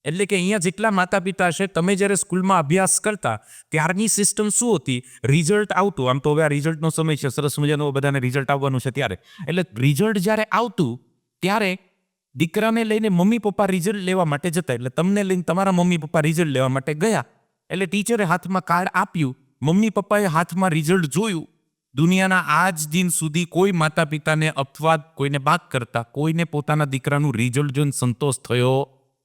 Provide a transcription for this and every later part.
એટલે કે અહીંયા જેટલા માતા પિતા છે, તમે જ્યારે સ્કૂલમાં અભ્યાસ કરતા ત્યારની સિસ્ટમ શું હતી? રિઝલ્ટ આવતું, આમ તો હવે આ રિઝલ્ટનો સમય છે, સરસ મજાનું બધાને રિઝલ્ટ આવવાનું છે ત્યારે, એટલે રિઝલ્ટ જ્યારે આવતું ત્યારે દીકરાને લઈને મમ્મી પપ્પા રિઝલ્ટ લેવા માટે જતા. એટલે તમને લઈને તમારા મમ્મી પપ્પા રિઝલ્ટ લેવા માટે ગયા, એટલે ટીચરે હાથમાં કાર્ડ આપ્યું, મમ્મી પપ્પાએ હાથમાં રિઝલ્ટ જોયું. દુનિયાના આજ દિન સુધી કોઈ માતા પિતાને અપવાદ કોઈને બાદ કરતા કોઈને પોતાના દીકરાનું રિઝલ્ટ જોઈને સંતોષ થયો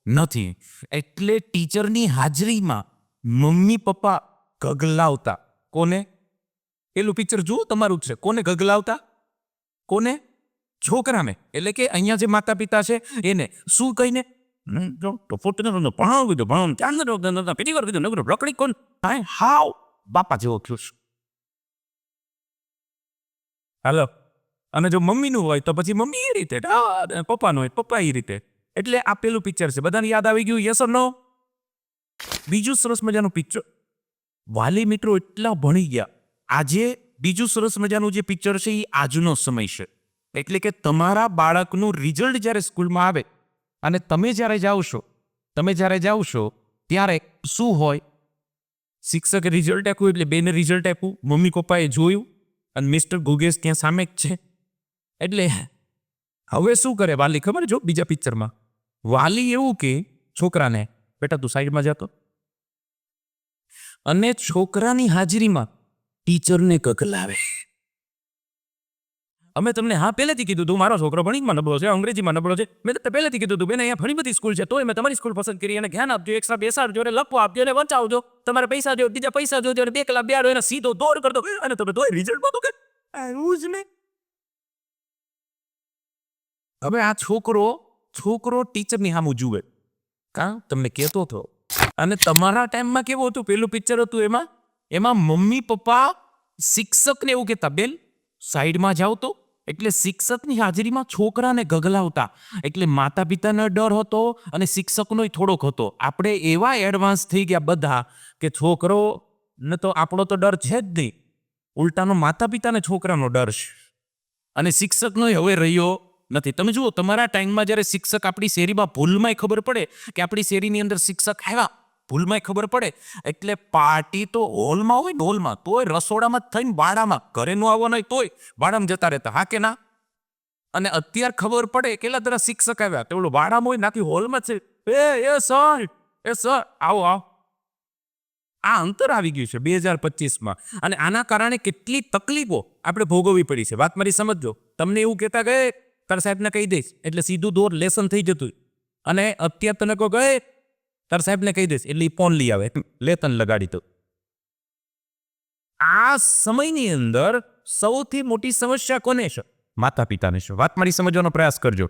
નથી. એટલે ટીચરની હાજરીમાં મમ્મી પપ્પા ગગલાવતા. કોને? પેલું પિક્ચર જુઓ, તમારું જ છે. કોને ગગલાવતા? કોને? છોકરાને. એટલે કે અહીંયા જે માતા પિતા છે એને શું કહીને રકડી કોણ હાવ બાપા જેવો થયો. હાલો. અને જો મમ્મીનું હોય તો પછી મમ્મી એ રીતે, પપ્પાનું હોય પપ્પા એ રીતે. એટલે આ પેલું પિક્ચર છે, બધાને યાદ આવી ગયું? યસ ઓર નો? બીજું સરસ મજાનું પિક્ચર, વાલી મિત્રો એટલા ભણી ગયા. આજે બીજું સરસ મજાનું જે પિક્ચર છે એ આજનો સમય છે. એટલે કે તમારા બાળકનું રિઝલ્ટ જ્યારે સ્કૂલમાં આવે અને તમે જ્યારે જાઓ છો ત્યારે શું હોય? શિક્ષકે રિઝલ્ટ આપ્યું એટલે બેને રિઝલ્ટ આપ્યું, મમ્મી પપ્પાએ જોયું અને મિસ્ટર ગુગેશ ત્યાં સામે જ છે. એટલે હવે શું કરે વાલી ખબર? જો બીજા પિક્ચરમાં વાલી એવું કે છોકરાને, બેટા તું સાઈડમાં જતો, અને છોકરાની હાજરીમાં ટીચરને કકલાવે. અમે તમને હા પહેલેથી કીધું તું મારો છોકરો ગણિતમાં નબળો છે, અંગ્રેજીમાં નબળો છે. મેં તમને પહેલેથી કીધું તું બેન અહીંયા ઘણી બધી સ્કૂલ છે, તોય મેં તમારી સ્કૂલ પસંદ કરી. અને જ્ઞાન આપજો, એક્સ્ટ્રા બેસાડજો, અને લખવા આપજો, અને વંચાવજો. તમારે પૈસા જો, બીજા પૈસા જોજો, અને 2 કલાક બેહાડો, એને સીધો દોર કરતો, અને તમે તોય રિઝલ્ટમાં તો કે આવું જ ને. હવે આ છોકરો ટીચરની સામું જુએ, કાં તમને કહેતો હતો. અને તમારા ટાઈમમાં કેવું હતું? પેલું પિક્ચર હતું એમાં મમ્મી પપ્પા શિક્ષકને એવું કહેતા, બેન સાઈડમાં જાઓ તો. એટલે શિક્ષકની હાજરીમાં છોકરાને ગગલાવતા. એટલે માતા પિતાનો ડર હતો અને શિક્ષકનો થોડોક હતો. આપણે એવા એડવાન્સ થઈ ગયા બધા કે છોકરો ને તો આપણો તો ડર છે જ નહીં, ઉલટાનો માતા પિતાને છોકરાનો ડર છે, અને શિક્ષકનો હવે રહ્યો નથી. તમે જુઓ, તમારા ટાઈમમાં જ્યારે શિક્ષક આપણી શેરીમાં ભૂલમાંય ખબર પડે કે આપણી શેરીની અંદર શિક્ષક આવ્યા, ભૂલમાંય ખબર પડે, એટલે પાર્ટી તો હોલમાં હોય ને, હોલમાં, તોય રસોડામાં જ થઈને બાળામાં, ઘરે નો આવવાનો હોય તોય બાળામાં જતા રહેતા. હા કે ના? અને અત્યારે ખબર પડે કેટલા તરફ શિક્ષક આવ્યા, તેવડું બાળામાં હોય, નાખી હોલમાં છે. એ સર આવો. આ અંતર આવી ગયું છે 2025માં. અને આના કારણે કેટલી તકલીફો આપણે ભોગવવી પડી છે. વાત મારી સમજજો. તમને એવું કહેતા ગયે તાર સાહેબને કહી દઈશ એટલે સીધું દોર લેસન થઈ જતું, અને અત્યારે તને કહો ગયે તાર સાહેબને કહી દઈશ એટલે ફોન લઈ આવે, લેતન લગાડી તો. આ સમયની અંદર સૌથી મોટી સમસ્યા કોને છે? માતા પિતાને છે. વાત મારી સમજવાનો પ્રયાસ કરજો.